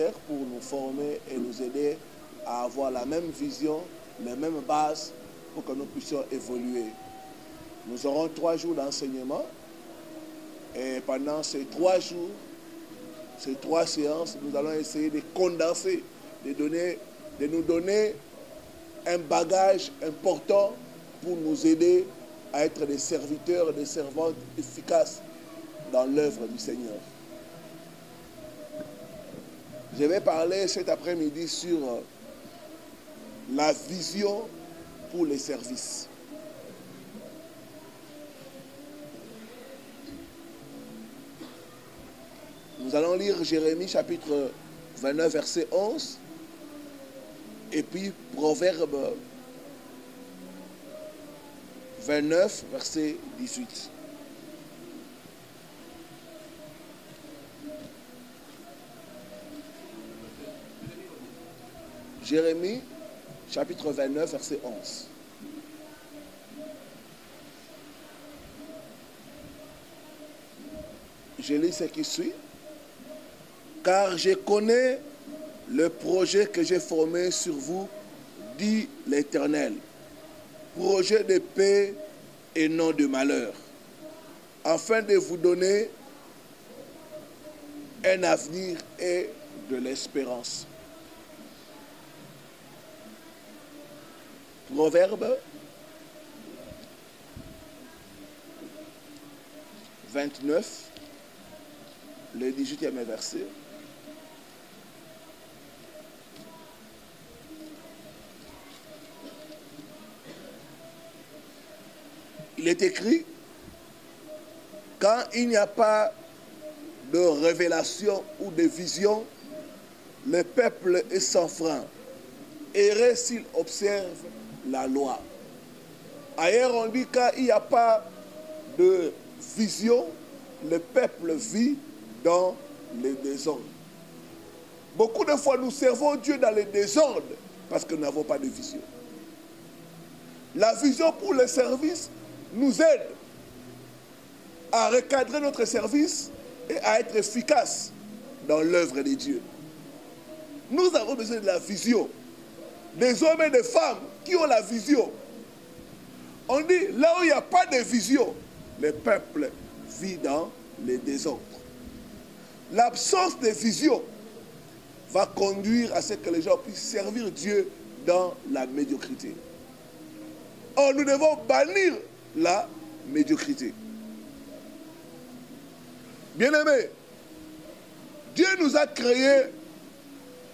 frères pour nous former et nous aider à avoir la même vision, les mêmes bases pour que nous puissions évoluer. Nous aurons 3 jours d'enseignement et pendant ces 3 jours, ces 3 séances, nous allons essayer de condenser, de nous donner un bagage important pour nous aider à être des serviteurs et des servantes efficaces dans l'œuvre du Seigneur. Je vais parler cet après-midi sur la vision pour les services. Nous allons lire Jérémie chapitre 29 verset 11 et puis Proverbe 29 verset 18. Jérémie chapitre 29 verset 11. Je lis ce qui suit. Car je connais le projet que j'ai formé sur vous, dit l'Éternel. Projet de paix et non de malheur, afin de vous donner un avenir et de l'espérance. Proverbe 29, le 18e verset. Il est écrit, quand il n'y a pas de révélation ou de vision, le peuple est sans frein, erré s'il observe la loi. Ailleurs on dit, quand il n'y a pas de vision, le peuple vit dans le désordre. Beaucoup de fois nous servons Dieu dans le désordre parce que nous n'avons pas de vision. La vision pour le service nous aide à recadrer notre service et à être efficace dans l'œuvre de Dieu. Nous avons besoin de la vision. Des hommes et des femmes qui ont la vision. On dit, là où il n'y a pas de vision, le peuple vit dans le désordre. L'absence de vision va conduire à ce que les gens puissent servir Dieu dans la médiocrité. Or, nous devons bannir la médiocrité. Bien-aimés, Dieu nous a créés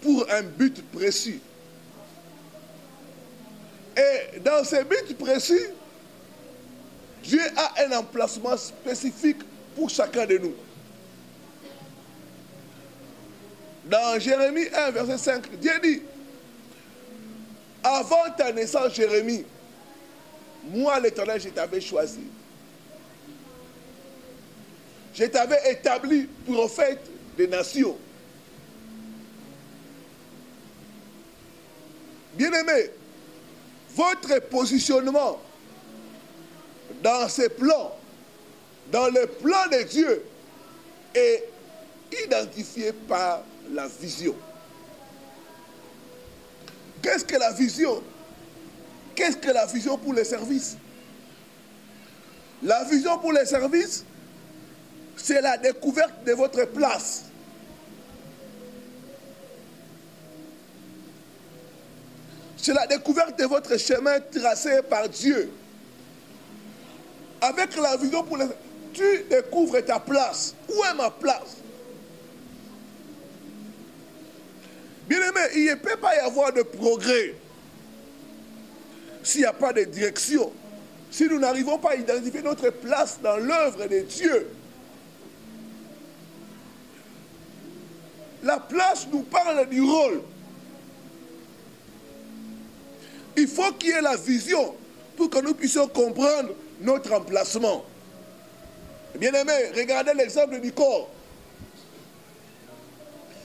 pour un but précis. Et dans ce but précis, Dieu a un emplacement spécifique pour chacun de nous. Dans Jérémie 1, verset 5, Dieu dit, avant ta naissance, Jérémie, moi, l'Éternel, je t'avais choisi. Je t'avais établi prophète des nations. Bien-aimés, votre positionnement dans ces plans, dans le plan de Dieu, est identifié par la vision. Qu'est-ce que la vision? Qu'est-ce que la vision pour les services? La vision pour les services, c'est la découverte de votre place. C'est la découverte de votre chemin tracé par Dieu. Avec la vision pour les services, tu découvres ta place. Où est ma place? Bien-aimé, il ne peut pas y avoir de progrès s'il n'y a pas de direction. Si nous n'arrivons pas à identifier notre place dans l'œuvre de Dieu. La place nous parle du rôle. Il faut qu'il y ait la vision pour que nous puissions comprendre notre emplacement. Bien-aimés, regardez l'exemple du corps.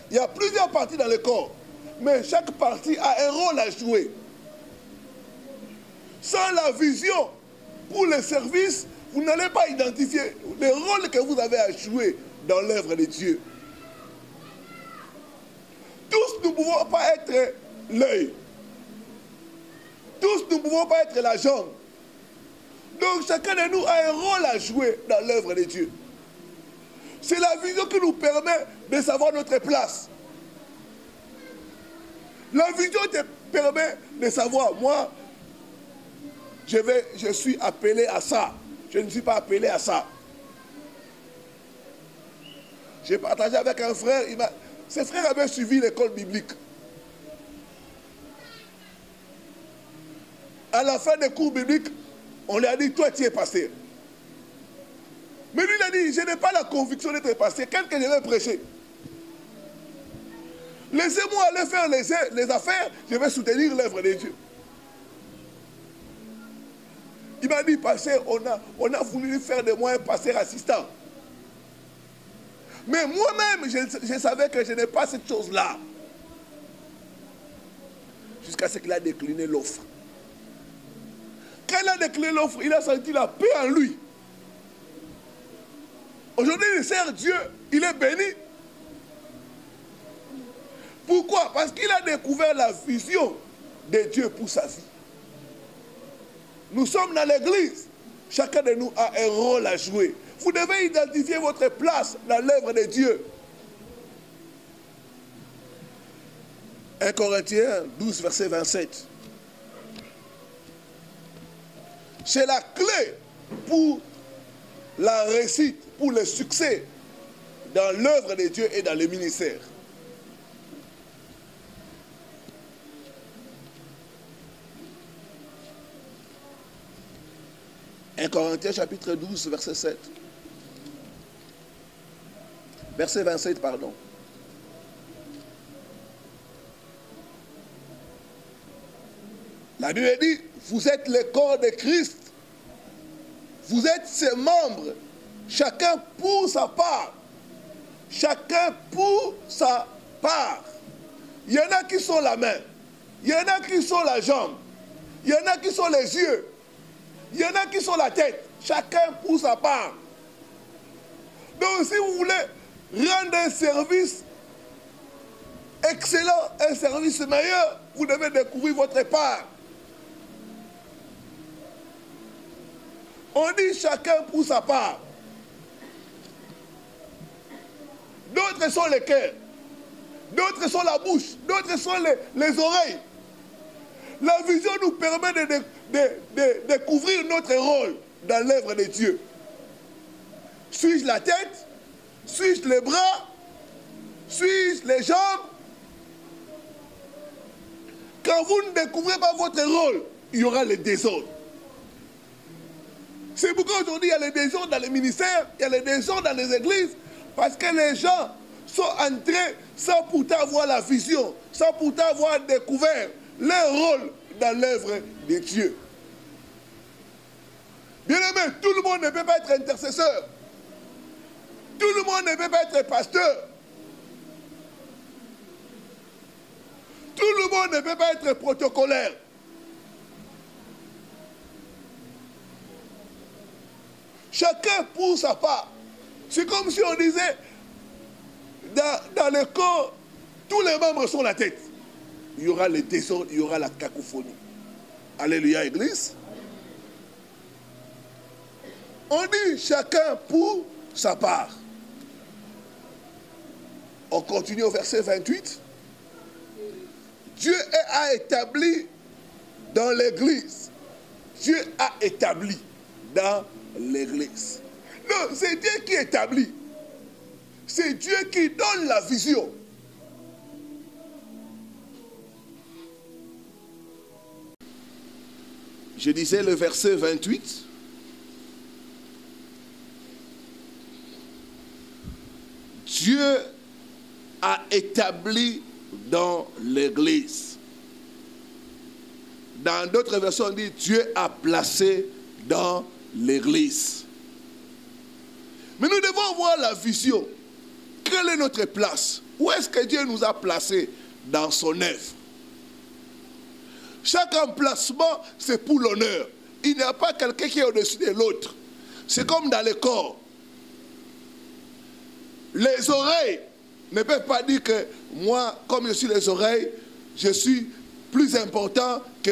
Il y a plusieurs parties dans le corps, mais chaque partie a un rôle à jouer. Sans la vision pour le service, vous n'allez pas identifier le rôle que vous avez à jouer dans l'œuvre de Dieu. nous ne pouvons pas être l'œil. Tous nous ne pouvons pas être la jambe. Donc chacun de nous a un rôle à jouer dans l'œuvre de Dieu. C'est la vision qui nous permet de savoir notre place. La vision te permet de savoir, moi, je suis appelé à ça. Je ne suis pas appelé à ça. J'ai partagé avec un frère, ses frères avaient suivi l'école biblique. À la fin des cours bibliques, on lui a dit, toi tu es pasteur. Mais lui il a dit, je n'ai pas la conviction d'être pasteur, qu'est-ce que je vais prêcher? Laissez-moi aller faire les affaires, je vais soutenir l'œuvre de Dieu. Il m'a dit, pasteur, on a voulu faire de moi un pasteur assistant. Mais moi-même, je savais que je n'ai pas cette chose-là. Jusqu'à ce qu'il a décliné l'offre. Quand il a décliné l'offre, il a senti la paix en lui. Aujourd'hui, il sert Dieu, il est béni. Pourquoi? Parce qu'il a découvert la vision de Dieu pour sa vie. Nous sommes dans l'église. Chacun de nous a un rôle à jouer. Vous devez identifier votre place dans l'œuvre de Dieu. 1 Corinthiens 12, verset 27. C'est la clé pour la réussite, pour le succès dans l'œuvre de Dieu et dans le ministère. Un Corinthiens chapitre 12, verset 7. Verset 27, pardon. La Bible dit, vous êtes le corps de Christ. Vous êtes ses membres. Chacun pour sa part. Chacun pour sa part. Il y en a qui sont la main. Il y en a qui sont la jambe. Il y en a qui sont les yeux. Il y en a qui sont la tête. Chacun pour sa part. Donc si vous voulez rendre un service excellent, un service meilleur, vous devez découvrir votre part. On dit chacun pour sa part. D'autres sont les cœurs. D'autres sont la bouche. D'autres sont les oreilles. La vision nous permet de découvrir notre rôle dans l'œuvre de Dieu. Suis-je la tête? Suis-je les bras? Suis-je les jambes? Quand vous ne découvrez pas votre rôle, il y aura le désordre. C'est pourquoi aujourd'hui il y a le désordre dans les ministères, il y a le désordre dans les églises, parce que les gens sont entrés sans pourtant avoir la vision, sans pourtant avoir découvert leur rôle dans l'œuvre de Dieu. Bien aimé, tout le monde ne peut pas être intercesseur. Tout le monde ne peut pas être pasteur. Tout le monde ne peut pas être protocolaire. Chacun pour sa part. C'est comme si on disait, dans le corps, tous les membres sont la tête. Il y aura le désordre, il y aura la cacophonie. Alléluia, Église. On dit chacun pour sa part. On continue au verset 28. Dieu a établi dans l'Église. Dieu a établi dans l'Église. Non, c'est Dieu qui établit. C'est Dieu qui donne la vision. Je disais le verset 28. Dieu a établi dans l'Église. Dans d'autres versions, on dit Dieu a placé dans l'Église. Mais nous devons avoir la vision. Quelle est notre place? Où est-ce que Dieu nous a placés dans son œuvre? Chaque emplacement, c'est pour l'honneur. Il n'y a pas quelqu'un qui est au-dessus de l'autre. C'est comme dans le corps. Les oreilles ne peut pas dire que moi, comme je suis les oreilles, je suis plus important que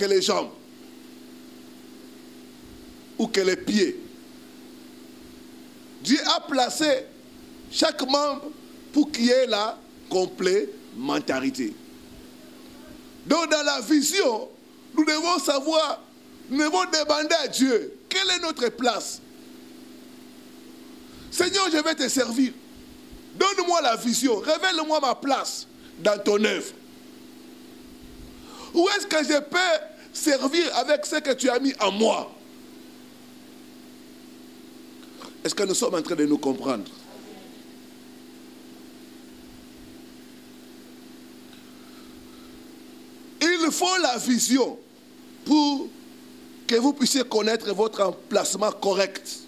les jambes ou que les pieds. Dieu a placé chaque membre pour qu'il y ait la complémentarité. Donc dans la vision, nous devons savoir, nous devons demander à Dieu, quelle est notre place? Seigneur, je vais te servir. Donne-moi la vision, révèle-moi ma place dans ton œuvre. Où est-ce que je peux servir avec ce que tu as mis en moi? Est-ce que nous sommes en train de nous comprendre? Il faut la vision pour que vous puissiez connaître votre emplacement correct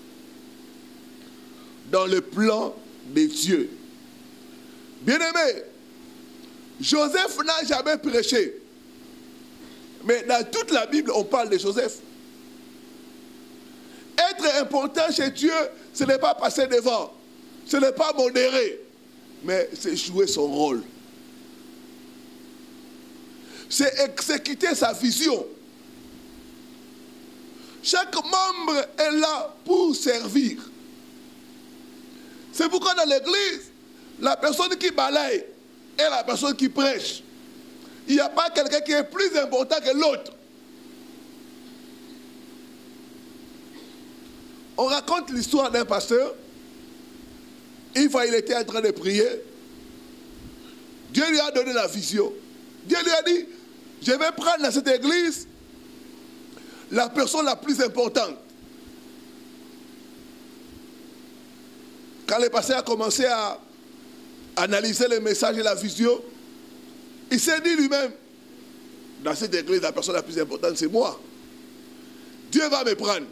dans le plan de Dieu. Bien-aimé, Joseph n'a jamais prêché. Mais dans toute la Bible, on parle de Joseph. Être important chez Dieu, ce n'est pas passer devant, ce n'est pas modérer, mais c'est jouer son rôle. C'est exécuter sa vision. Chaque membre est là pour servir. C'est pourquoi dans l'église, la personne qui balaye est la personne qui prêche. Il n'y a pas quelqu'un qui est plus important que l'autre. On raconte l'histoire d'un pasteur. Une fois, il était en train de prier. Dieu lui a donné la vision. Dieu lui a dit, je vais prendre dans cette église la personne la plus importante. Quand le pasteur a commencé à analyser le message et la vision, il s'est dit lui-même, dans cette église, la personne la plus importante, c'est moi. Dieu va me prendre.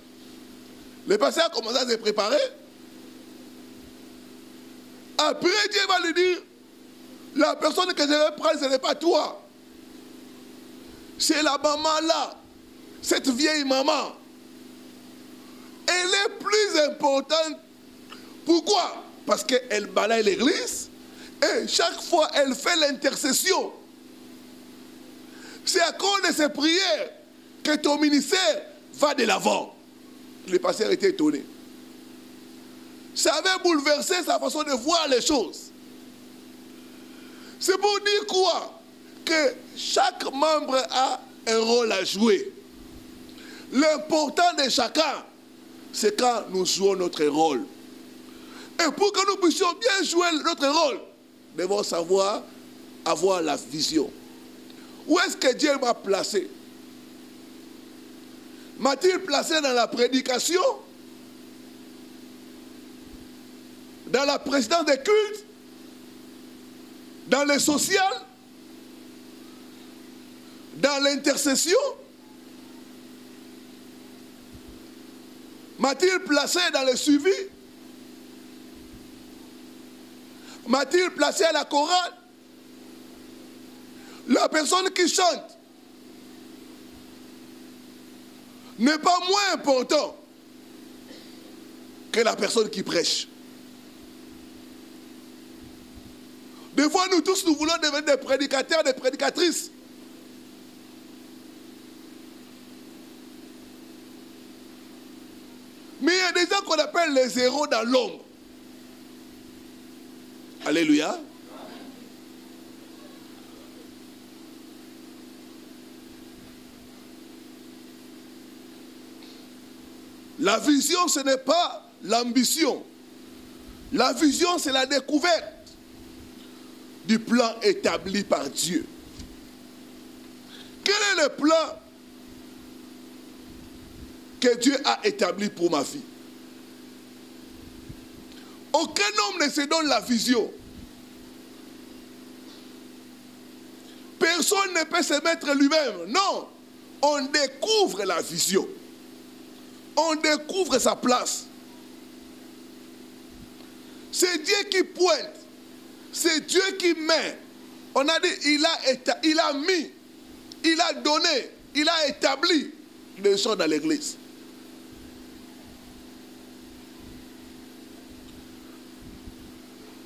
Le pasteur a commencé à se préparer. Après, Dieu va lui dire, la personne que je vais prendre, ce n'est pas toi. C'est la maman là, cette vieille maman. Elle est plus importante. Pourquoi? Parce qu'elle balaye l'église et chaque fois, elle fait l'intercession. C'est à cause de ces prières que ton ministère va de l'avant. Le pasteur était étonné. Ça avait bouleversé sa façon de voir les choses. C'est pour dire quoi? Que chaque membre a un rôle à jouer. L'important de chacun, c'est quand nous jouons notre rôle. Et pour que nous puissions bien jouer notre rôle, nous devons savoir avoir la vision. Où est-ce que Dieu m'a placé? M'a-t-il placé dans la prédication? Dans la présidence des cultes? Dans le social? Dans l'intercession? M'a-t-il placé dans le suivi? M'a-t-il placé à la chorale? La personne qui chante n'est pas moins important que la personne qui prêche. Des fois, nous tous, nous voulons devenir des prédicateurs, des prédicatrices. Mais il y a des gens qu'on appelle les héros dans l'ombre. Alléluia. La vision, ce n'est pas l'ambition. La vision, c'est la découverte du plan établi par Dieu. Quel est le plan que Dieu a établi pour ma vie? Aucun homme ne se donne la vision. Personne ne peut se mettre lui-même. Non, on découvre la vision. On découvre sa place. C'est Dieu qui pointe. C'est Dieu qui met. On a dit, il a mis, il a donné, il a établi les choses dans l'église.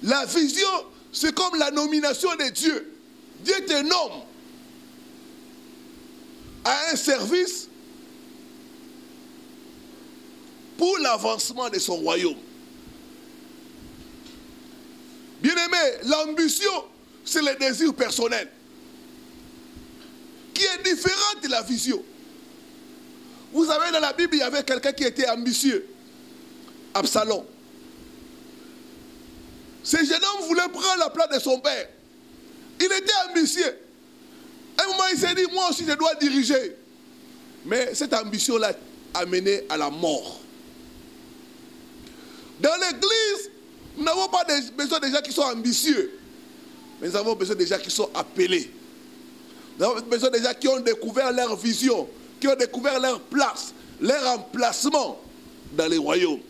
La vision, c'est comme la nomination de Dieu. Dieu te nomme à un service pour l'avancement de son royaume. Bien-aimé, l'ambition, c'est le désir personnel qui est différent de la vision. Vous savez, dans la Bible, il y avait quelqu'un qui était ambitieux, Absalom. Ce jeune homme voulait prendre la place de son père. Il était ambitieux. À un moment, il s'est dit, moi aussi, je dois diriger. Mais cette ambition l'a amené à la mort. Dans l'église, nous n'avons pas besoin de gens qui sont ambitieux. Mais nous avons besoin de gens qui sont appelés. Nous avons besoin de gens qui ont découvert leur vision, qui ont découvert leur place, leur emplacement dans les royaumes.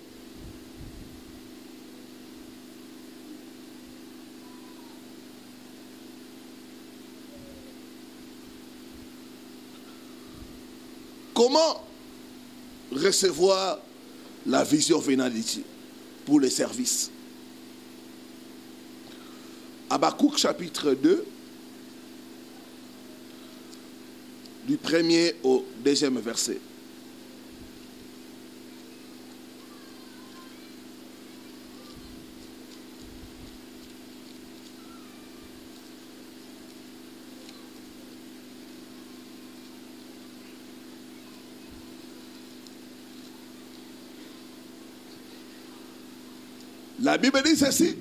Comment recevoir la vision venant de Dieu pour le service? Habakkuk chapitre 2, du 1er au 2e verset. La Bible dit ceci.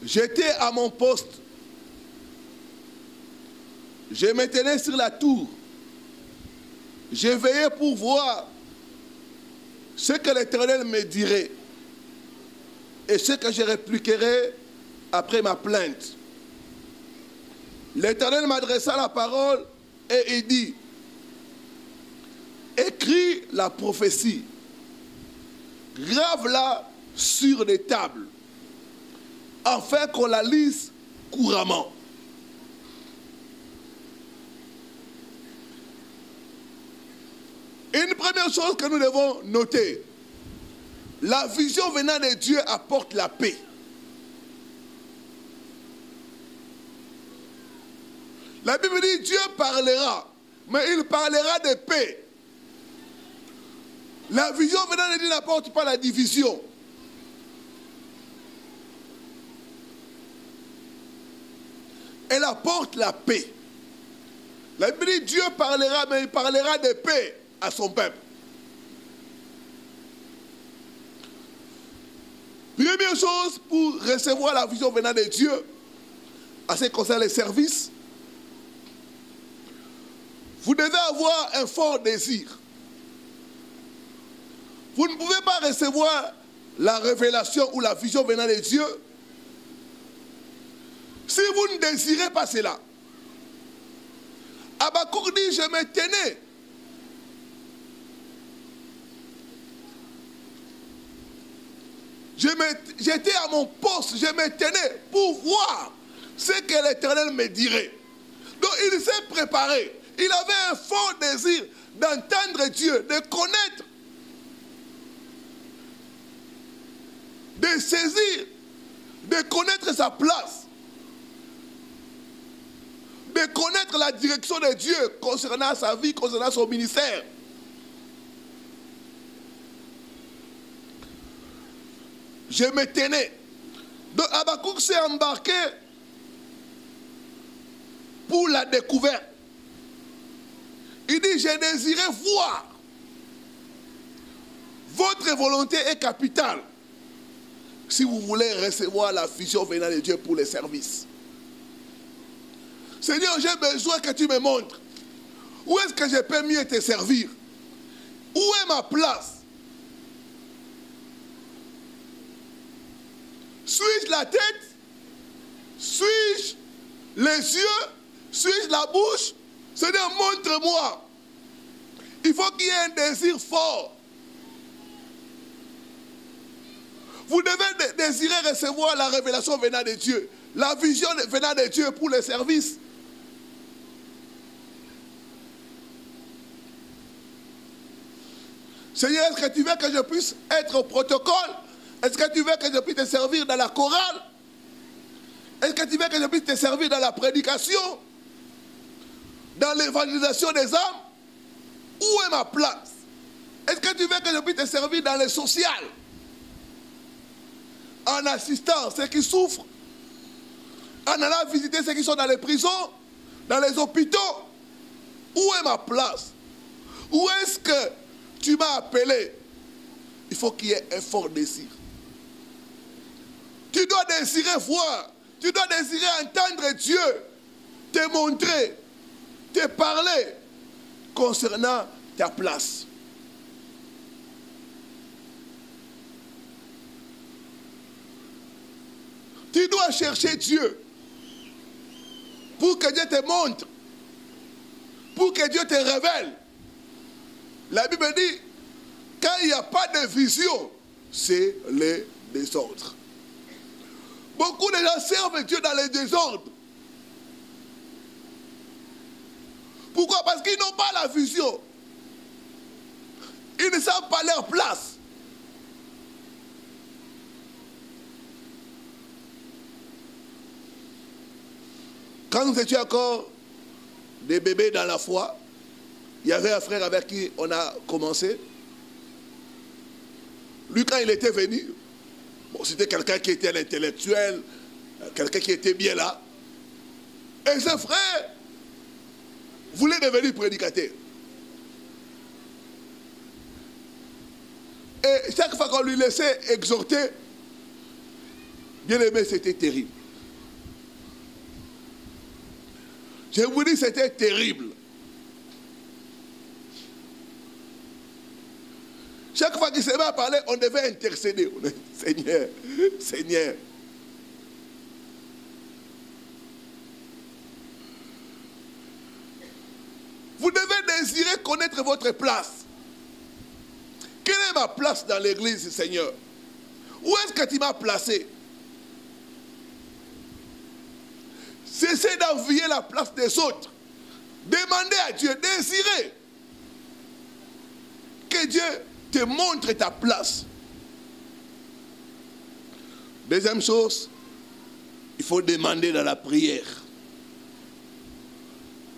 J'étais à mon poste. Je me tenais sur la tour. Je veillais pour voir ce que l'Éternel me dirait et ce que je répliquerai après ma plainte. L'Éternel m'adressa la parole et il dit, écris la prophétie, grave-la sur des tables, afin qu'on la lise couramment. Une première chose que nous devons noter, la vision venant de Dieu apporte la paix. La Bible dit Dieu parlera, mais il parlera de paix. La vision venant de Dieu n'apporte pas la division. Elle apporte la paix. La Bible dit Dieu parlera, mais il parlera de paix à son peuple. Première chose pour recevoir la vision venant de Dieu, à ce qui concerne les services, vous devez avoir un fort désir. Vous ne pouvez pas recevoir la révélation ou la vision venant de Dieu si vous ne désirez pas cela. Habakkuk dit, je me tenais. J'étais à mon poste, je me tenais pour voir ce que l'Éternel me dirait. Donc il s'est préparé. Il avait un fort désir d'entendre Dieu, de connaître, de saisir, de connaître sa place, de connaître la direction de Dieu concernant sa vie, concernant son ministère. Je me tenais. Donc Habakkuk s'est embarqué pour la découverte. Il dit, j'ai désiré voir. Votre volonté est capitale si vous voulez recevoir la vision venant de Dieu pour les services. Seigneur, j'ai besoin que tu me montres où est-ce que je peux mieux te servir. Où est ma place? Suis-je la tête? Suis-je les yeux? Suis-je la bouche? Seigneur, montre-moi. Il faut qu'il y ait un désir fort. Vous devez désirer recevoir la révélation venant de Dieu, la vision venant de Dieu pour les services. Seigneur, est-ce que tu veux que je puisse être au protocole Est-ce que tu veux que je puisse te servir dans la chorale? Est-ce que tu veux que je puisse te servir dans la prédication? Dans l'évangélisation des âmes? Où est ma place? Est-ce que tu veux que je puisse te servir dans le social? En assistant ceux qui souffrent? En allant visiter ceux qui sont dans les prisons? Dans les hôpitaux? Où est ma place? Où est-ce que tu m'as appelé? Il faut qu'il y ait un fort désir. Tu dois désirer voir. Tu dois désirer entendre Dieu te montrer, te parler concernant ta place. Tu dois chercher Dieu pour que Dieu te montre, pour que Dieu te révèle. La Bible dit, quand il n'y a pas de vision, c'est le désordre. Beaucoup de gens servent Dieu dans les désordres. Pourquoi? Parce qu'ils n'ont pas la vision. Ils ne savent pas leur place. Quand nous étions encore des bébés dans la foi, il y avait un frère avec qui on a commencé. Lui, quand il était venu, bon, c'était quelqu'un qui était un intellectuel, quelqu'un qui était bien là. Et ce frère voulait devenir prédicateur. Et chaque fois qu'on lui laissait exhorter, bien aimé, c'était terrible. Je vous dis, c'était terrible. Chaque fois qu'il se met à parler, on devait intercéder. Seigneur, Seigneur. Vous devez désirer connaître votre place. Quelle est ma place dans l'église, Seigneur? Où est-ce que tu m'as placé? Cessez d'envier la place des autres. Demandez à Dieu, désirez que Dieu te montre ta place. Deuxième chose, il faut demander dans la prière.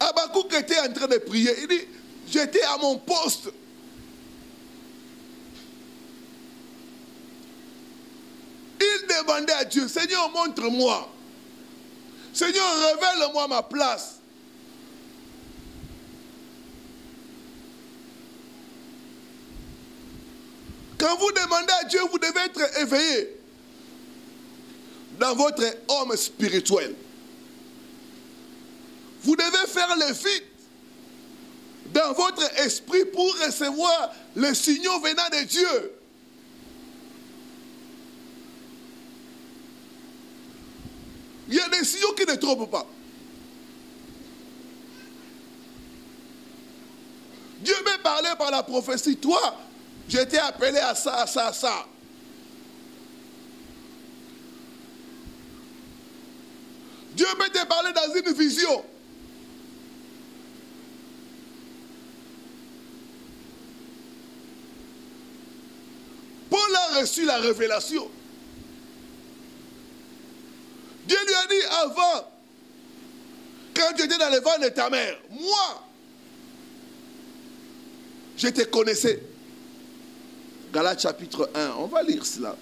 Habakkuk était en train de prier. Il dit, j'étais à mon poste. Il demandait à Dieu, Seigneur, montre-moi. Seigneur, révèle-moi ma place. Quand vous demandez à Dieu, vous devez être éveillé dans votre homme spirituel. Vous devez faire le vide dans votre esprit pour recevoir les signaux venant de Dieu. Il y a des signaux qui ne trompent pas. Dieu me parlait par la prophétie. Toi, j'étais appelé à ça, à ça, à ça. Dieu peut te parler dans une vision. Paul a reçu la révélation. Dieu lui a dit avant, quand tu étais dans le ventre de ta mère, moi, je te connaissais. Galates chapitre 1, on va lire cela.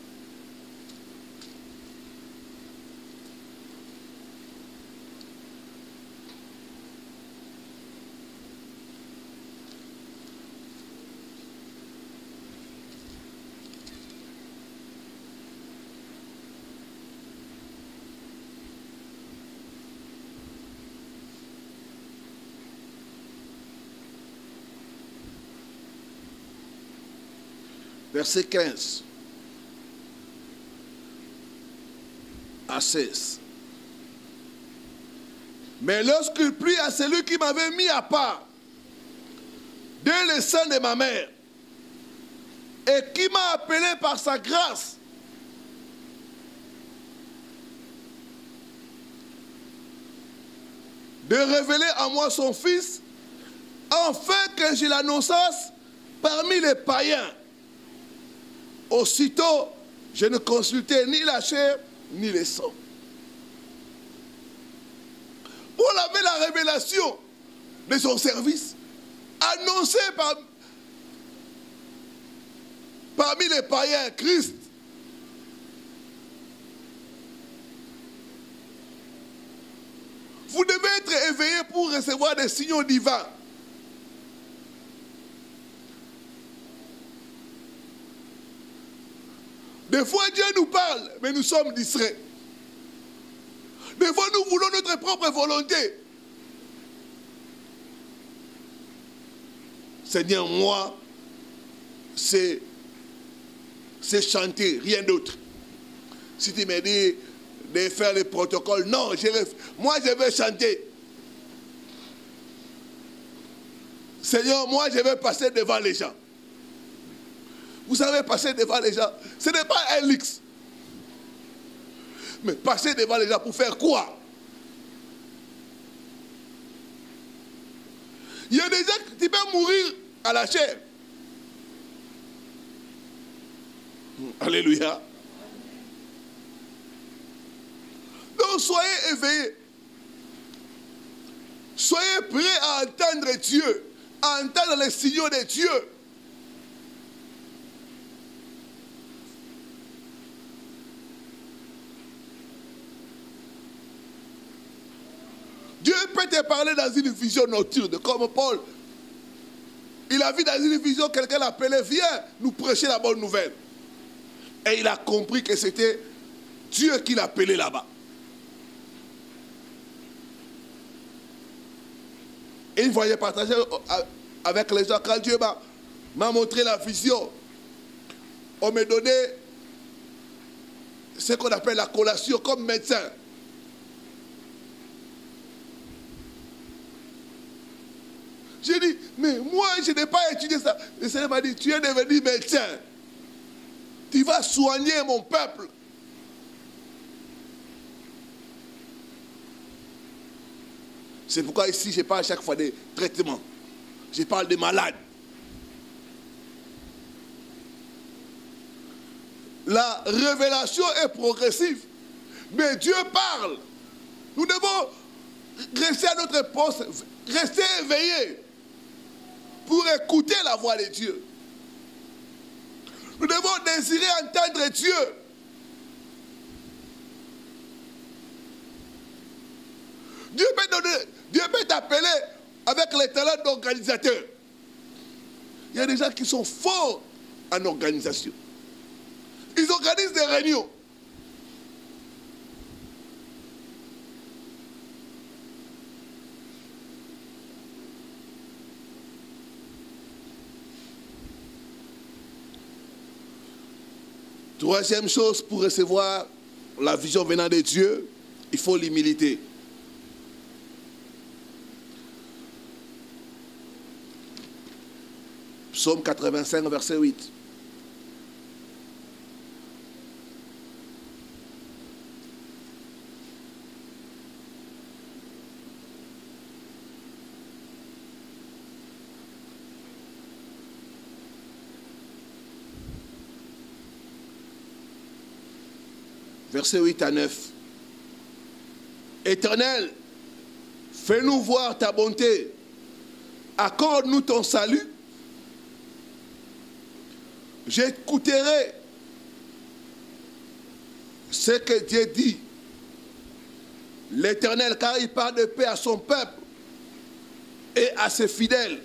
Verset 15 à 16. Mais lorsqu'il plut à celui qui m'avait mis à part dès le sein de ma mère et qui m'a appelé par sa grâce de révéler à moi son Fils, afin que je l'annonçasse parmi les païens. Aussitôt, Je ne consultais ni la chair, ni le sang. Paul avait la révélation de son service, annoncée parmi les païens, Christ. Vous devez être éveillé pour recevoir des signaux divins. Des fois, Dieu nous parle, mais nous sommes distraits. Des fois, nous voulons notre propre volonté. Seigneur, moi, c'est chanter, rien d'autre. Si tu me dis de faire les protocoles, non, moi je veux chanter. Seigneur, moi je veux passer devant les gens. Vous savez, passer devant les gens, ce n'est pas un luxe. Mais passer devant les gens pour faire quoi? Il y a des gens qui peuvent mourir à la chair. Alléluia. Donc soyez éveillés. Soyez prêts à entendre Dieu, à entendre les signaux de Dieu. Dieu peut te parler dans une vision nocturne, comme Paul. Il a vu dans une vision quelqu'un l'appelait, viens nous prêcher la bonne nouvelle. Et il a compris que c'était Dieu qui l'appelait là-bas. Et il voyait partager avec les gens. Quand Dieu m'a montré la vision, on m'a donné ce qu'on appelle la collation comme médecin. J'ai dit, mais moi, je n'ai pas étudié ça. Le Seigneur m'a dit, tu es devenu médecin. Tu vas soigner mon peuple. C'est pourquoi ici, je parle à chaque fois des traitements. Je parle des malades. La révélation est progressive. Mais Dieu parle. Nous devons rester à notre poste, rester éveillés pour écouter la voix de Dieu. Nous devons désirer entendre Dieu. Dieu peut t'appeler avec les talents d'organisateur. Il y a des gens qui sont forts en organisation. Ils organisent des réunions. Troisième chose, pour recevoir la vision venant de Dieu, il faut l'humilité. Psaume 85, verset 8. Verset 8 à 9. Éternel, fais-nous voir ta bonté. Accorde-nous ton salut. J'écouterai ce que Dieu dit. L'Éternel, car il parle de paix à son peuple et à ses fidèles,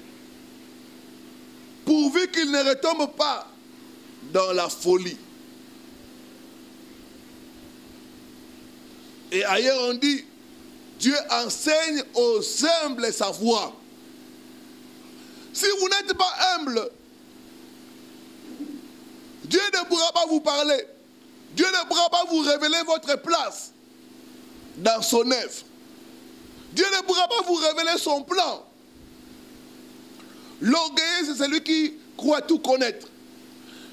pourvu qu'il ne retombe pas dans la folie. Et ailleurs on dit, Dieu enseigne aux humbles sa voie. Si vous n'êtes pas humble, Dieu ne pourra pas vous parler. Dieu ne pourra pas vous révéler votre place dans son œuvre. Dieu ne pourra pas vous révéler son plan. L'orgueil, c'est celui qui croit tout connaître.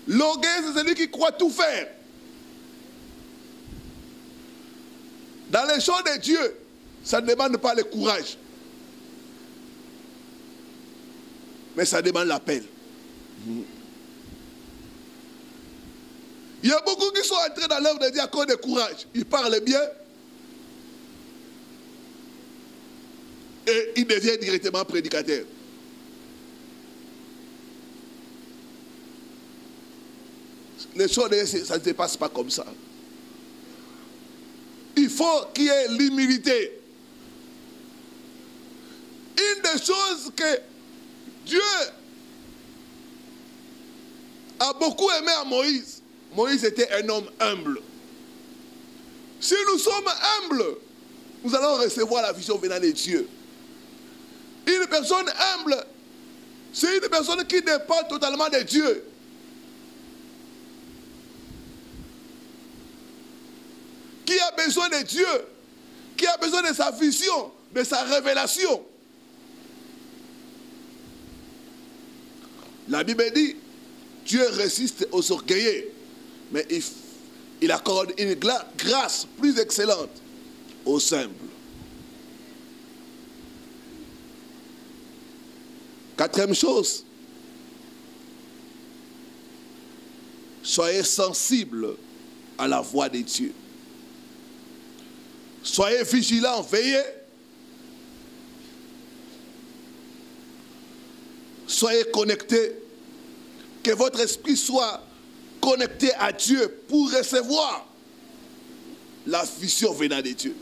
L'orgueil, c'est celui qui croit tout faire. Dans les choses de Dieu, ça ne demande pas le courage. Mais ça demande l'appel. Il y a beaucoup qui sont entrés dans l'œuvre de Dieu à cause de courage. Ils parlent bien et ils deviennent directement prédicateurs. Les choses, ça ne se passe pas comme ça. Il faut qu'il y ait l'humilité. Une des choses que Dieu a beaucoup aimé à Moïse, Moïse était un homme humble. Si nous sommes humbles, nous allons recevoir la vision venant de Dieu. Une personne humble, c'est une personne qui dépend totalement de Dieu. Qui a besoin de Dieu, qui a besoin de sa vision, de sa révélation. La Bible dit, Dieu résiste aux orgueilleux, mais il accorde une grâce plus excellente aux simples. Quatrième chose, soyez sensibles à la voix de Dieu. Soyez vigilants, veillez. Soyez connectés. Que votre esprit soit connecté à Dieu pour recevoir la vision venant de Dieu.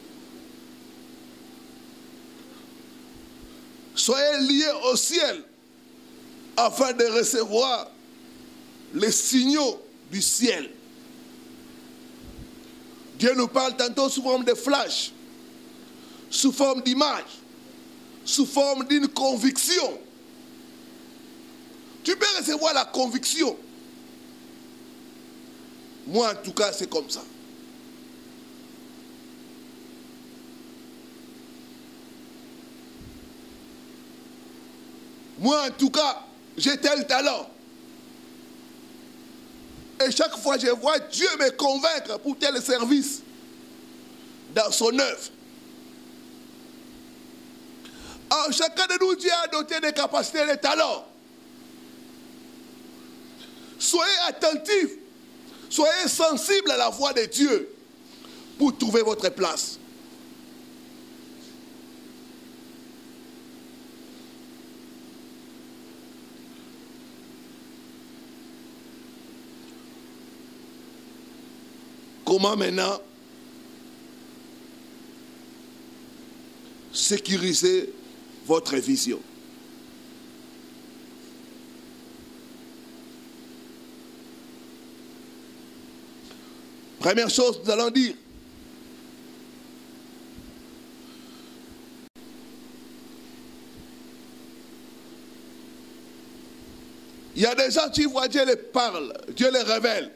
Soyez liés au ciel afin de recevoir les signaux du ciel. Dieu nous parle tantôt sous forme de flash, sous forme d'image, sous forme d'une conviction. Tu peux recevoir la conviction. Moi, en tout cas, c'est comme ça. Moi, en tout cas, j'ai tel talent. Et chaque fois que je vois Dieu me convaincre pour tel service dans son œuvre. Alors, chacun de nous, Dieu a doté des capacités et des talents. Soyez attentifs, soyez sensibles à la voix de Dieu pour trouver votre place. Comment maintenant sécuriser votre vision? Première chose, nous allons dire, il y a des gens qui voient Dieu les parle, Dieu les révèle.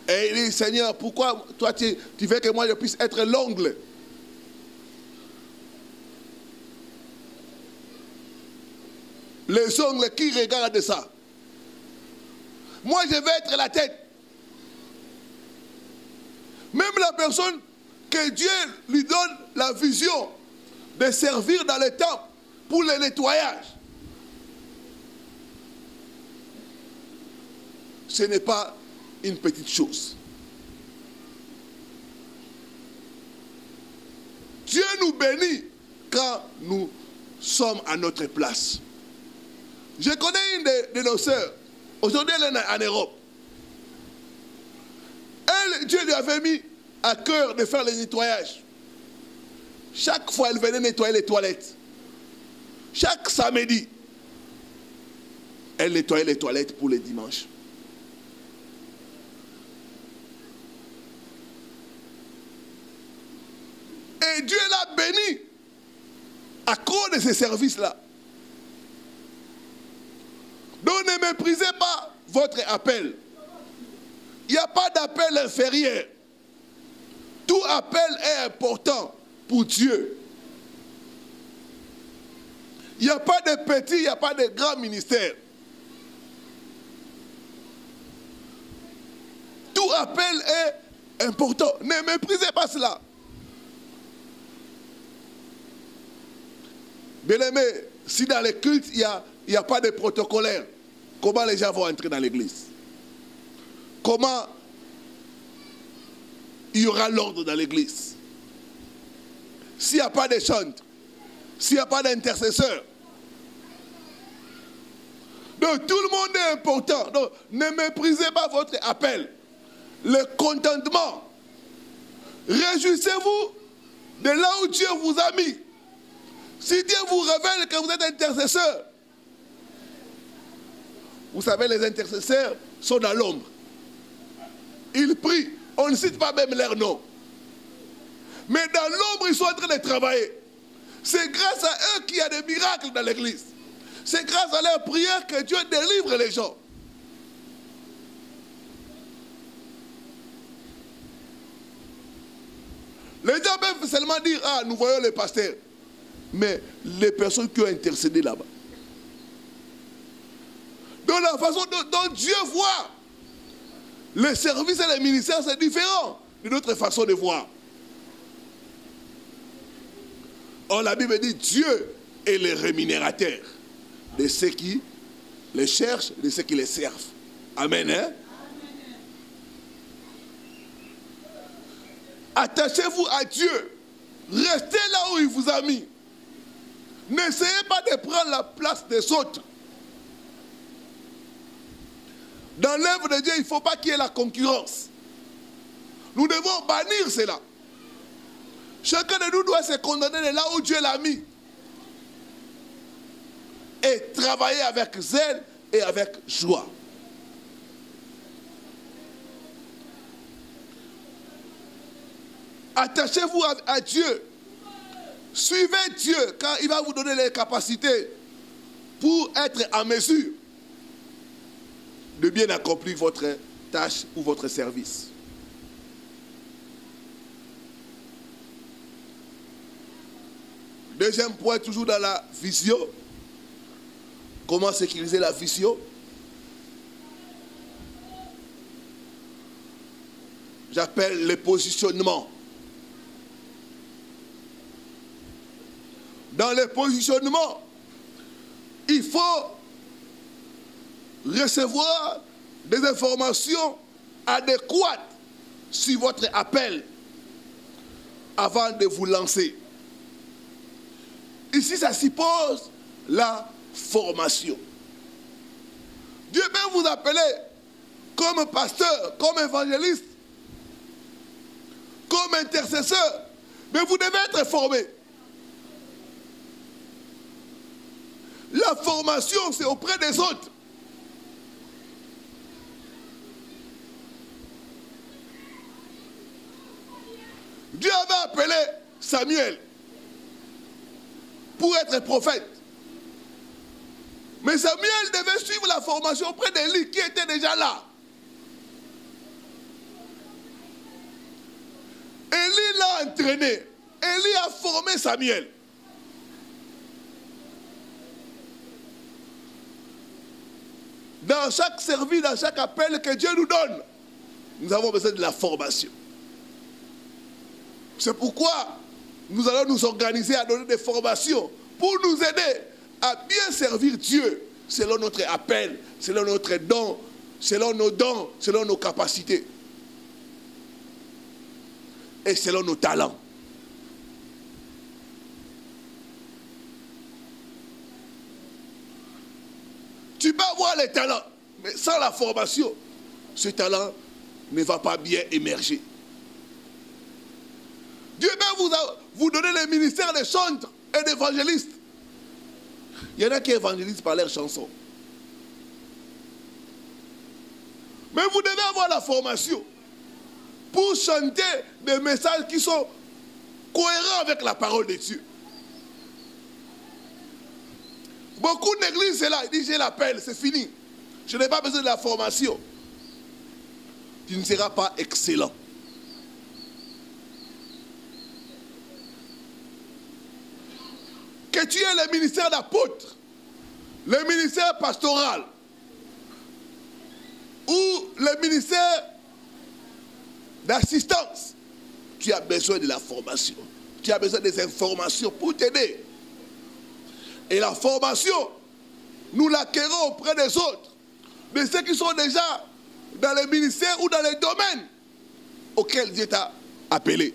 Et il dit, Seigneur, pourquoi toi tu veux que moi je puisse être l'ongle? Les ongles qui regardent ça? Moi je veux être la tête. Même la personne que Dieu lui donne la vision de servir dans le temple pour le nettoyage. Ce n'est pas une petite chose. Dieu nous bénit quand nous sommes à notre place. Je connais une de nos sœurs. Aujourd'hui, elle est en Europe. Elle, Dieu lui avait mis à cœur de faire le nettoyage. Chaque fois, elle venait nettoyer les toilettes. Chaque samedi, elle nettoyait les toilettes pour les dimanches. Et Dieu l'a béni à cause de ces services-là. Donc ne méprisez pas votre appel. Il n'y a pas d'appel inférieur. Tout appel est important pour Dieu. Il n'y a pas de petit, il n'y a pas de grand ministère. Tout appel est important. Ne méprisez pas cela. Bien aimé, si dans les cultes, il n'y a pas de protocolaire, comment les gens vont entrer dans l'église? comment il y aura l'ordre dans l'église. S'il n'y a pas de chantres, s'il n'y a pas d'intercesseurs, donc tout le monde est important. Donc ne méprisez pas votre appel. Le contentement. Réjouissez-vous de là où Dieu vous a mis. Si Dieu vous révèle que vous êtes intercesseur, vous savez, les intercesseurs sont dans l'ombre. Ils prient. On ne cite pas même leur nom. Mais dans l'ombre, ils sont en train de travailler. C'est grâce à eux qu'il y a des miracles dans l'église. C'est grâce à leur prière que Dieu délivre les gens. Les gens peuvent seulement dire, ah, nous voyons les pasteurs. Mais les personnes qui ont intercédé là-bas. Donc la façon dont Dieu voit les services et les ministères, c'est différent de notre façon de voir. Or, la Bible dit, Dieu est le rémunérateur de ceux qui les cherchent, de ceux qui les servent. Amen, hein? Attachez-vous à Dieu. Restez là où il vous a mis. N'essayez pas de prendre la place des autres. Dans l'œuvre de Dieu, il ne faut pas qu'il y ait la concurrence. Nous devons bannir cela. Chacun de nous doit se condamner de là où Dieu l'a mis. Et travailler avec zèle et avec joie. Attachez-vous à Dieu. Suivez Dieu quand il va vous donner les capacités pour être en mesure de bien accomplir votre tâche ou votre service. Deuxième point, toujours dans la vision. Comment sécuriser la vision? J'appelle le positionnement. Dans le positionnement, il faut recevoir des informations adéquates sur votre appel avant de vous lancer. Ici, ça suppose la formation. Dieu peut vous appeler comme pasteur, comme évangéliste, comme intercesseur, mais vous devez être formé. La formation, c'est auprès des autres. Dieu avait appelé Samuel pour être prophète. Mais Samuel devait suivre la formation auprès d'Élie qui était déjà là. Élie l'a entraîné. Élie a formé Samuel. Dans chaque service, dans chaque appel que Dieu nous donne, nous avons besoin de la formation. C'est pourquoi nous allons nous organiser à donner des formations pour nous aider à bien servir Dieu selon notre appel, selon notre don, selon nos dons, selon nos capacités et selon nos talents. Tu peux avoir les talents, mais sans la formation, ce talent ne va pas bien émerger. Dieu peut vous donner le ministère de chantres et d'évangélistes. Il y en a qui évangélisent par leurs chansons. Mais vous devez avoir la formation pour chanter des messages qui sont cohérents avec la parole de Dieu. Beaucoup d'églises, c'est là, ils disent j'ai l'appel, c'est fini. Je n'ai pas besoin de la formation. Tu ne seras pas excellent. Que tu aies le ministère d'apôtre, le ministère pastoral ou le ministère d'assistance, tu as besoin de la formation. Tu as besoin des informations pour t'aider. Et la formation, nous l'acquérons auprès des autres, de ceux qui sont déjà dans les ministères ou dans les domaines auxquels Dieu t'a appelé.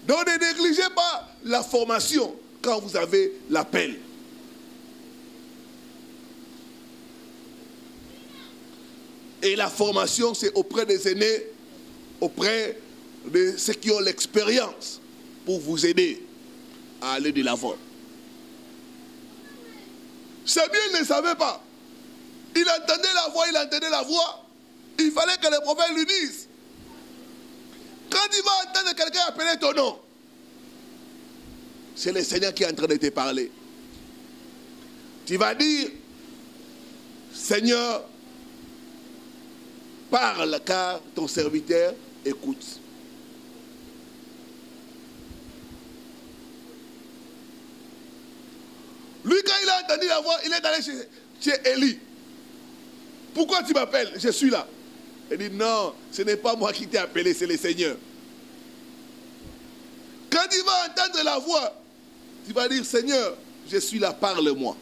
Donc ne négligez pas la formation quand vous avez l'appel. Et la formation, c'est auprès des aînés, auprès de ceux qui ont l'expérience pour vous aider à aller de l'avant. Samuel ne savait pas. Il entendait la voix. Il fallait que le prophète lui dise. Quand il va entendre quelqu'un appeler ton nom, c'est le Seigneur qui est en train de te parler. Tu vas dire, Seigneur, parle car ton serviteur écoute. Lui, quand il a entendu la voix, il est allé chez Élie. Pourquoi tu m'appelles? Je suis là. Il dit, non, ce n'est pas moi qui t'ai appelé, c'est le Seigneur. Quand il va entendre la voix, tu vas dire, Seigneur, je suis là, parle-moi.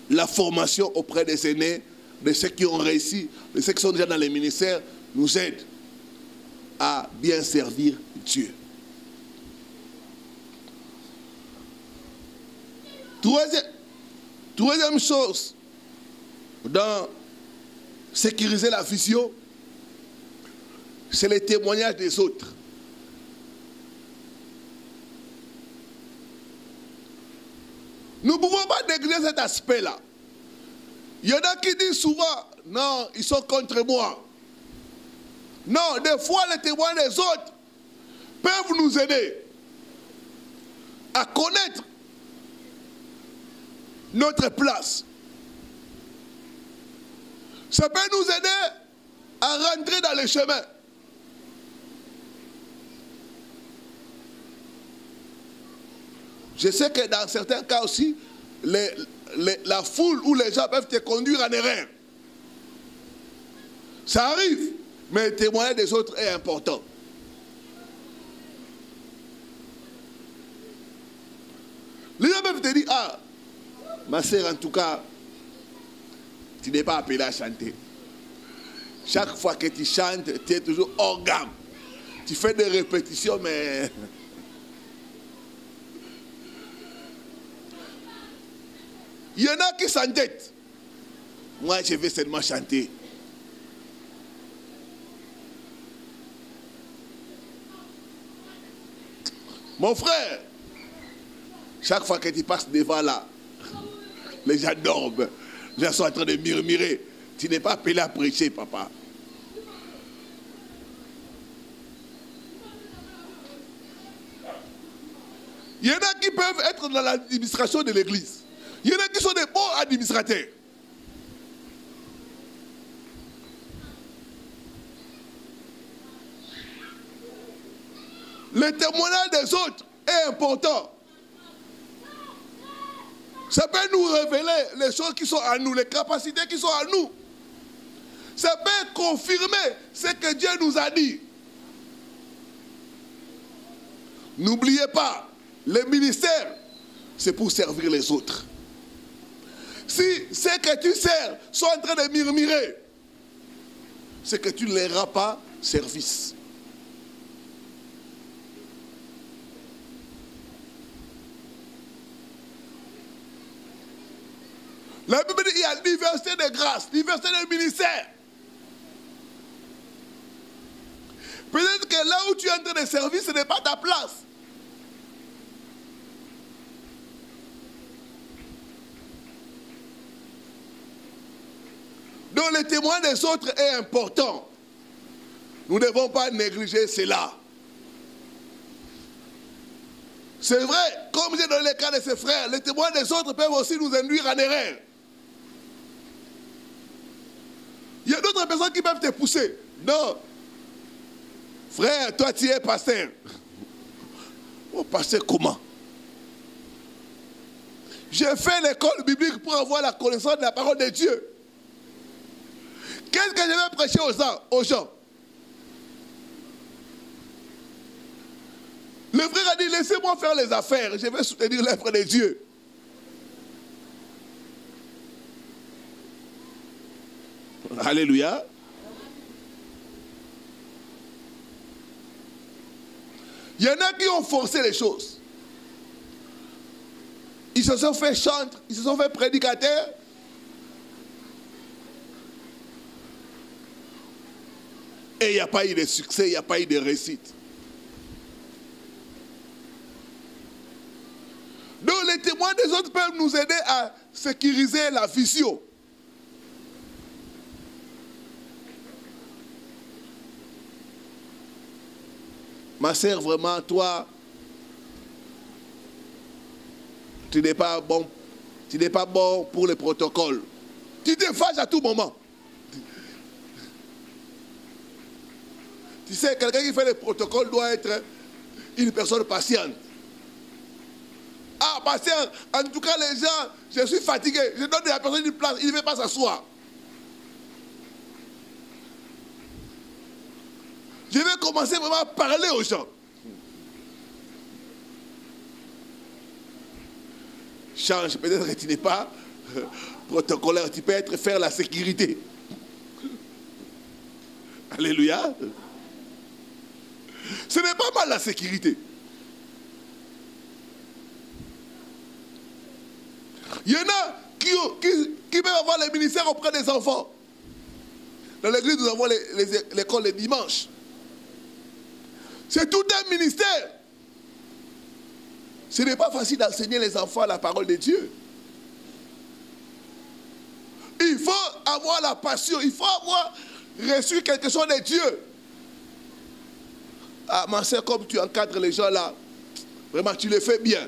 La formation auprès des aînés, de ceux qui ont réussi, de ceux qui sont déjà dans les ministères, nous aide à bien servir Dieu. Troisième chose, dans sécuriser la vision, c'est le témoignage des autres. Nous ne pouvons pas négliger cet aspect-là. Il y en a qui disent souvent, non, ils sont contre moi. Non, des fois, les témoins des autres peuvent nous aider à connaître notre place. Ça peut nous aider à rentrer dans les chemins. Je sais que dans certains cas aussi, la foule ou les gens peuvent te conduire en erreur. Ça arrive, mais le témoignage des autres est important. Les gens peuvent te dire, ah, ma sœur, en tout cas, tu n'es pas appelée à chanter. Chaque fois que tu chantes, tu es toujours hors gamme. Tu fais des répétitions, mais... Il y en a qui s'entêtent. Moi, je vais seulement chanter. Mon frère, chaque fois que tu passes devant là, les gens dorment. Les gens sont en train de murmurer. Tu n'es pas appelé à prêcher, papa. Il y en a qui peuvent être dans l'administration de l'église. Il y en a qui sont des bons administrateurs. Le témoignage des autres est important. Ça peut nous révéler les choses qui sont en nous, les capacités qui sont en nous. Ça peut confirmer ce que Dieu nous a dit. N'oubliez pas, le ministère, c'est pour servir les autres. Si ceux que tu sers sont en train de murmurer, c'est que tu ne leur rends pas service. La Bible dit qu'il y a diversité de grâce, diversité de ministère. Peut-être que là où tu es en train de servir, ce n'est pas ta place. Donc le témoin des autres est important. Nous ne devons pas négliger cela. C'est vrai, comme j'ai donné le cas de ses frères, les témoins des autres peuvent aussi nous induire en erreur. Il y a d'autres personnes qui peuvent te pousser. Non. Frère, toi tu es pasteur. Oh, pasteur comment? J'ai fait l'école biblique pour avoir la connaissance de la parole de Dieu. Qu'est-ce que je vais prêcher aux gens? Le frère a dit, laissez-moi faire les affaires, je vais soutenir l'œuvre de Dieu. Alléluia. Il y en a qui ont forcé les choses. Ils se sont fait chantres, ils se sont fait prédicateurs. Et il n'y a pas eu de succès, il n'y a pas eu de réussite. Donc les témoins des autres peuvent nous aider à sécuriser la vision. Ma sœur, vraiment, toi, tu n'es pas bon pour le protocole. Tu te fâches à tout moment. Tu sais, quelqu'un qui fait le protocole doit être une personne patiente. Ah, patient, en tout cas, les gens, je suis fatigué. Je donne à la personne une place, il ne veut pas s'asseoir. Je vais commencer vraiment à parler aux gens. Change, peut-être que tu n'es pas protocolaire, tu peux faire la sécurité. Alléluia. Ce n'est pas mal la sécurité. Il y en a qui peuvent avoir les ministères auprès des enfants. Dans l'église, nous avons l'école les dimanches. C'est tout un ministère. Ce n'est pas facile d'enseigner les enfants la parole de Dieu. Il faut avoir la passion, il faut avoir reçu quelque chose de Dieu. Ah, ma soeur, comme tu encadres les gens là, vraiment tu le fais bien.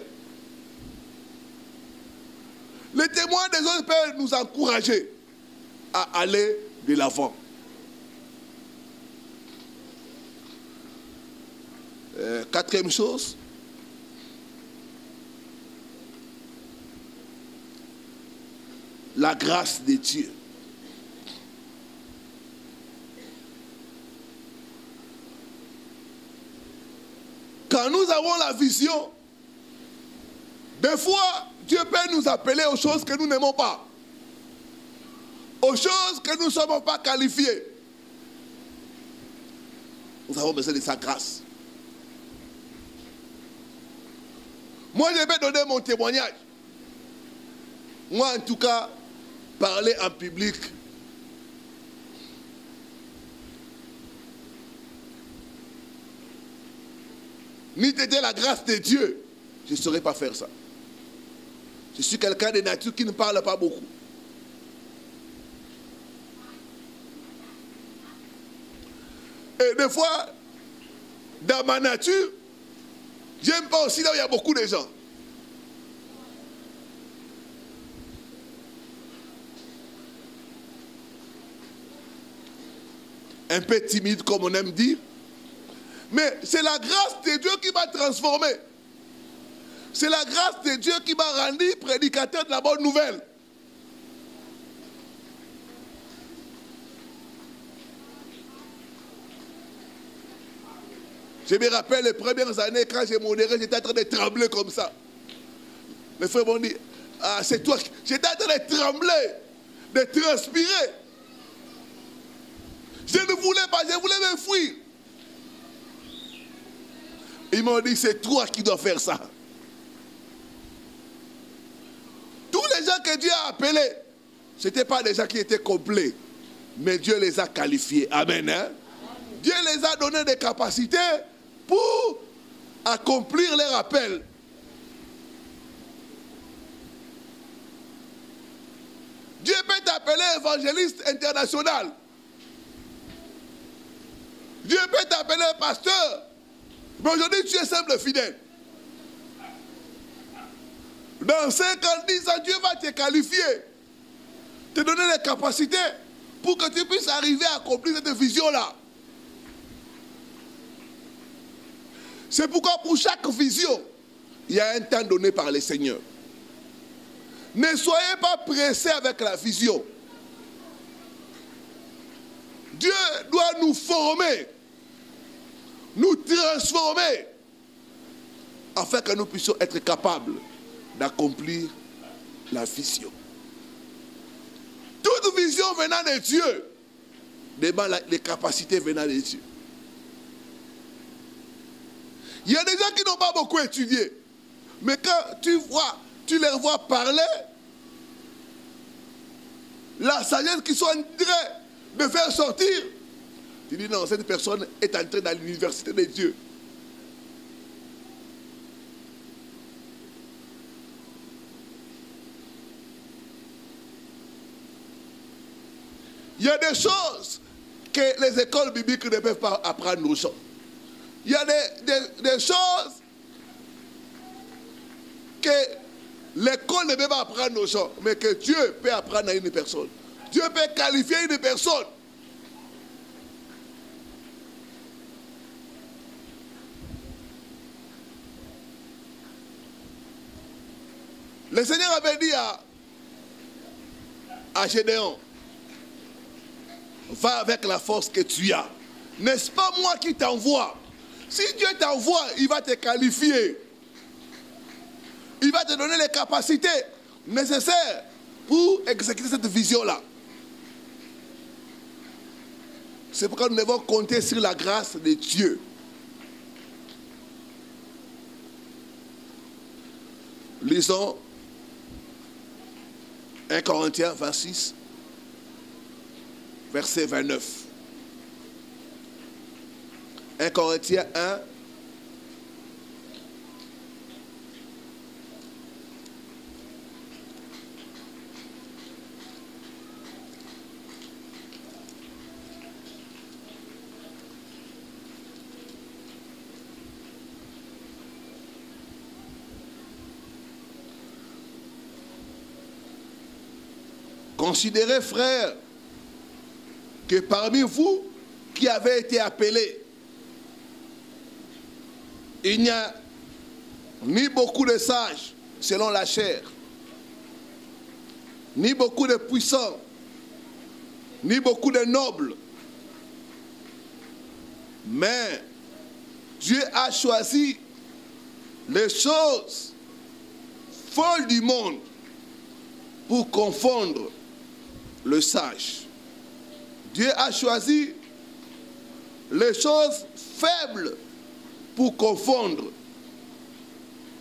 Les témoins des autres peuvent nous encourager à aller de l'avant. Quatrième chose, la grâce de Dieu. Quand nous avons la vision, des fois, Dieu peut nous appeler aux choses que nous n'aimons pas, aux choses que nous ne sommes pas qualifiés. Nous avons besoin de sa grâce. Moi, je vais donner mon témoignage. Moi, en tout cas, parler en public, ni t'aider la grâce de Dieu, je ne saurais pas faire ça. Je suis quelqu'un de nature qui ne parle pas beaucoup. Et des fois, dans ma nature, j'aime pas aussi là où il y a beaucoup de gens. Un peu timide, comme on aime dire. Mais c'est la grâce de Dieu qui m'a transformé. C'est la grâce de Dieu qui m'a rendu prédicateur de la bonne nouvelle. Je me rappelle les premières années, quand j'ai modéré, j'étais en train de trembler comme ça. Mes frères m'ont dit, ah, c'est toi. J'étais en train de trembler, de transpirer. Je ne voulais pas, je voulais m'enfuir. Ils m'ont dit, c'est toi qui dois faire ça. Tous les gens que Dieu a appelés, ce n'étaient pas des gens qui étaient complets, mais Dieu les a qualifiés. Amen. Hein? Dieu les a donné des capacités pour accomplir leur appel. Dieu peut t'appeler évangéliste international. Dieu peut t'appeler pasteur. Mais aujourd'hui, tu es simple fidèle. Dans 5 ans, 10 ans, Dieu va te qualifier, te donner les capacités pour que tu puisses arriver à accomplir cette vision-là. C'est pourquoi pour chaque vision, il y a un temps donné par le Seigneur. Ne soyez pas pressés avec la vision. Dieu doit nous former, nous transformer afin que nous puissions être capables d'accomplir la vision. Toute vision venant de Dieu demande les capacités venant de Dieu. Il y a des gens qui n'ont pas beaucoup étudié, mais quand tu les vois parler, la sagesse qu'ils sont en train de faire sortir, tu dis non, cette personne est entrée dans l'université de Dieu. Il y a des choses que les écoles bibliques ne peuvent pas apprendre aux gens. Il y a des choses que l'école ne peut pas apprendre aux gens, mais que Dieu peut apprendre à une personne. Dieu peut qualifier une personne. Le Seigneur avait dit à Gédéon, va avec la force que tu as. N'est-ce pas moi qui t'envoie? Si Dieu t'envoie, il va te qualifier. Il va te donner les capacités nécessaires pour exécuter cette vision-là. C'est pourquoi nous devons compter sur la grâce de Dieu. Lisons 1 Corinthiens 26, verset 29. 1 Corinthiens 1, considérez, frères, que parmi vous qui avez été appelés, il n'y a ni beaucoup de sages selon la chair, ni beaucoup de puissants, ni beaucoup de nobles. Mais Dieu a choisi les choses folles du monde pour confondre le sage. Dieu a choisi les choses faibles pour confondre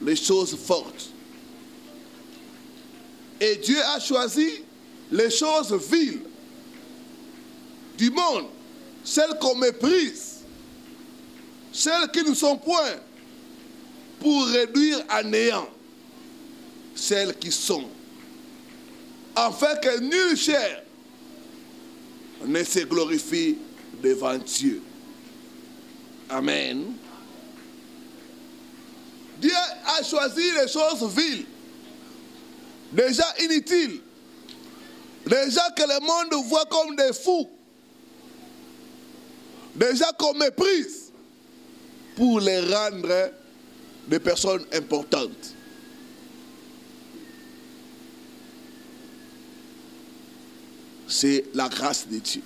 les choses fortes. Et Dieu a choisi les choses viles du monde, celles qu'on méprise, celles qui ne sont point, pour réduire à néant celles qui sont, afin que nulle chair ne se glorifie devant Dieu. Amen. Dieu a choisi les choses viles, déjà inutiles, déjà que le monde voit comme des fous, déjà qu'on méprise, pour les rendre des personnes importantes. C'est la grâce de Dieu.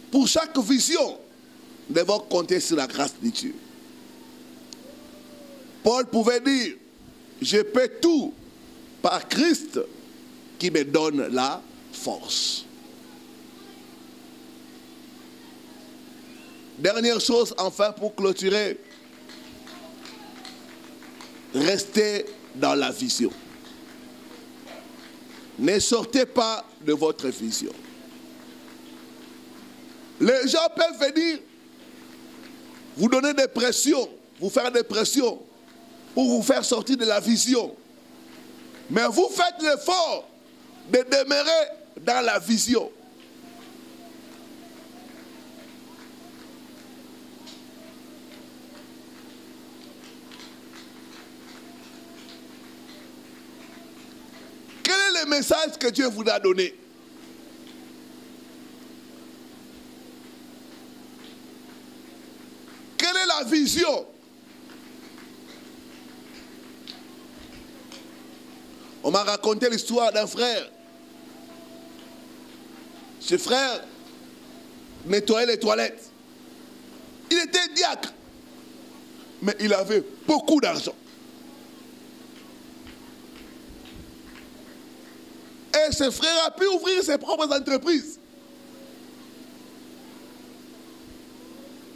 Pour chaque vision, nous devons compter sur la grâce de Dieu. Paul pouvait dire, je peux tout par Christ qui me donne la force. Dernière chose, enfin, pour clôturer, restez dans la vision. Ne sortez pas de votre vision. Les gens peuvent venir vous donner des pressions, vous faire des pressions pour vous faire sortir de la vision. Mais vous faites l'effort de demeurer dans la vision. Quel est le message que Dieu vous a donné? Quelle est la vision? On m'a raconté l'histoire d'un frère. Ce frère nettoyait les toilettes. Il était diacre. mais il avait beaucoup d'argent. Et ce frère a pu ouvrir ses propres entreprises.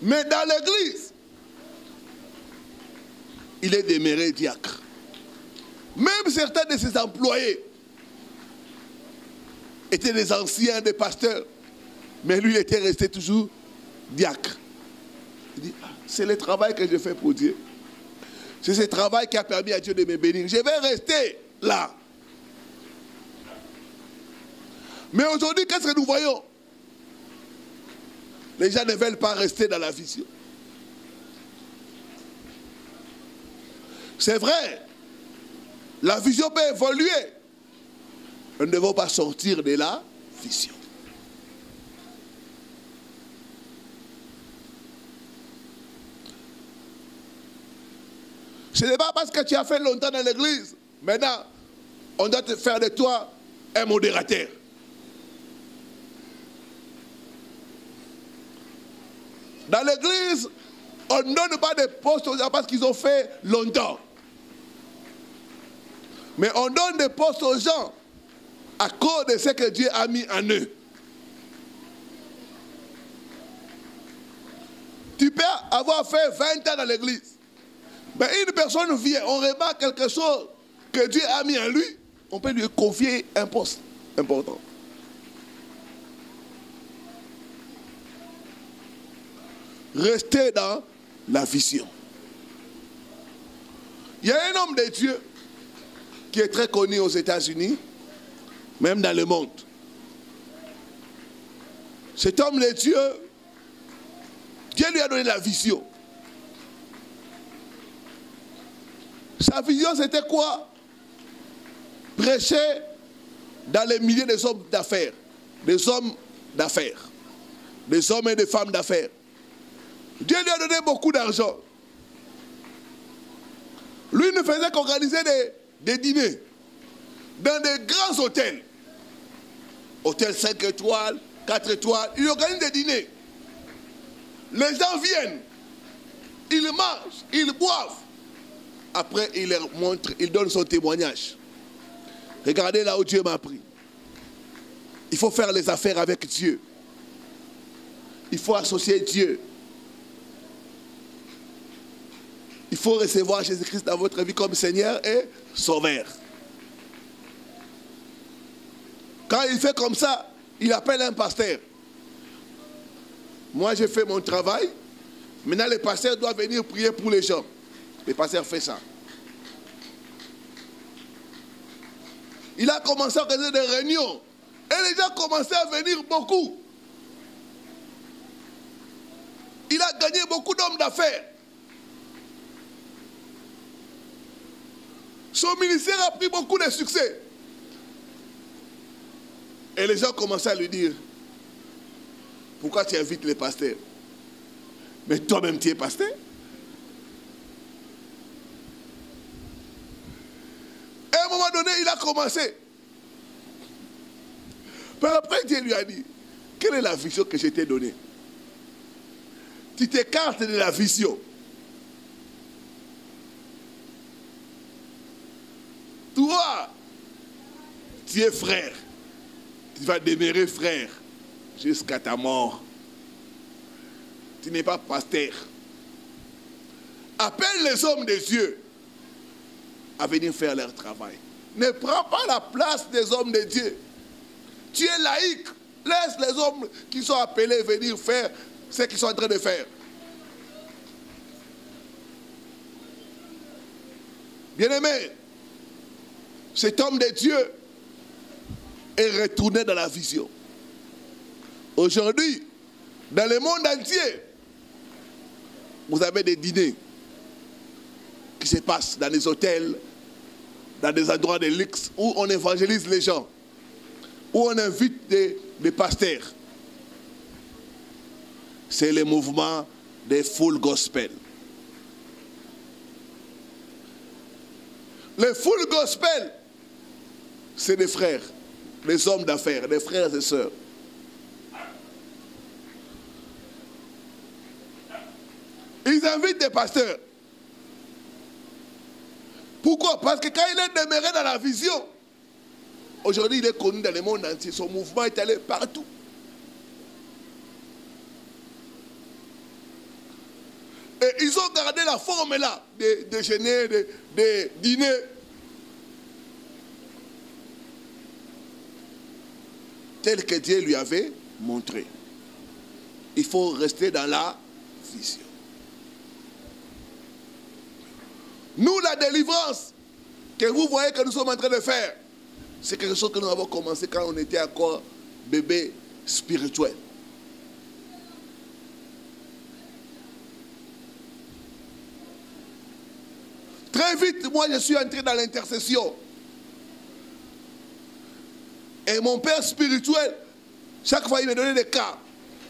Mais dans l'église, il est demeuré diacre. Même certains de ses employés étaient des anciens, des pasteurs. Mais lui, il était resté toujours diacre. Il dit, c'est le travail que je fais pour Dieu. C'est ce travail qui a permis à Dieu de me bénir. Je vais rester là. Mais aujourd'hui, qu'est-ce que nous voyons? Les gens ne veulent pas rester dans la vision. C'est vrai, la vision peut évoluer. Nous ne devons pas sortir de la vision. Ce n'est pas parce que tu as fait longtemps dans l'église. Maintenant, on doit te faire de toi un modérateur. Dans l'église, on ne donne pas de postes aux gens parce qu'ils ont fait longtemps. Mais on donne des postes aux gens à cause de ce que Dieu a mis en eux. Tu peux avoir fait 20 ans dans l'église. Mais une personne vient, on remarque quelque chose que Dieu a mis en lui, on peut lui confier un poste important. Restez dans la vision. Il y a un homme de Dieu qui est très connu aux États-Unis, même dans le monde. Cet homme de Dieu, Dieu lui a donné la vision. Sa vision, c'était quoi? Prêcher dans les milliers des hommes d'affaires, des hommes d'affaires, des hommes et des femmes d'affaires. Dieu lui a donné beaucoup d'argent. Lui ne faisait qu'organiser des dîners dans des grands hôtels. Hôtel 5 étoiles, 4 étoiles. Il organise des dîners. Les gens viennent, ils mangent, ils boivent. Après, il leur montre, il donne son témoignage. Regardez là où Dieu m'a pris. Il faut faire les affaires avec Dieu. Il faut associer Dieu. Il faut recevoir Jésus-Christ dans votre vie comme Seigneur et Sauveur. Quand il fait comme ça, il appelle un pasteur. Moi, j'ai fait mon travail. Maintenant, le pasteur doit venir prier pour les gens. Le pasteur fait ça. Il a commencé à organiser des réunions. Et les gens commençaient à venir beaucoup. Il a gagné beaucoup d'hommes d'affaires. Son ministère a pris beaucoup de succès. Et les gens commençaient à lui dire, pourquoi tu invites les pasteurs? Mais toi-même tu es pasteur. Et à un moment donné, il a commencé. Mais après, Dieu lui a dit, quelle est la vision que je t'ai donnée? Tu t'écartes de la vision. Toi, tu es frère. Tu vas demeurer frère jusqu'à ta mort. Tu n'es pas pasteur. Appelle les hommes de Dieu à venir faire leur travail. Ne prends pas la place des hommes de Dieu. Tu es laïque. Laisse les hommes qui sont appelés venir faire ce qu'ils sont en train de faire. Bien-aimé, cet homme de Dieu est retourné dans la vision. Aujourd'hui, dans le monde entier, vous avez des dîners qui se passent dans des hôtels, dans des endroits de luxe où on évangélise les gens, où on invite des pasteurs. C'est le mouvement des full gospel. Le full gospel, c'est des frères, des hommes d'affaires, des frères et sœurs. Ils invitent des pasteurs. Pourquoi? Parce que quand il est demeuré dans la vision, aujourd'hui il est connu dans le monde entier. Son mouvement est allé partout. Et ils ont gardé la forme là, de déjeuner, de dîner. Tel que Dieu lui avait montré. Il faut rester dans la vision. Nous, la délivrance que vous voyez que nous sommes en train de faire, c'est quelque chose que nous avons commencé quand on était encore bébé spirituel. Très vite, moi, je suis entré dans l'intercession. Et mon père spirituel, chaque fois, il me donnait des cas.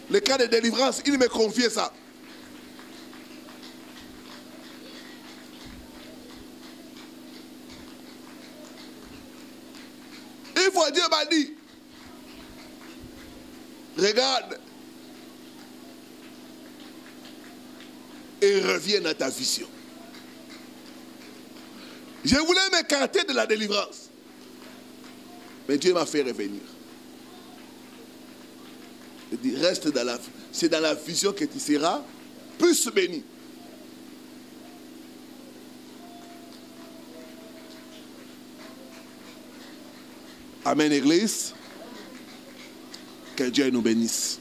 Les cas de délivrance, il me confiait ça. Une fois, Dieu m'a dit, regarde et reviens à ta vision. Je voulais m'écarter de la délivrance. Mais Dieu m'a fait revenir. Il dit, reste dans la... C'est dans la vision que tu seras plus béni. Amen, Église. Que Dieu nous bénisse.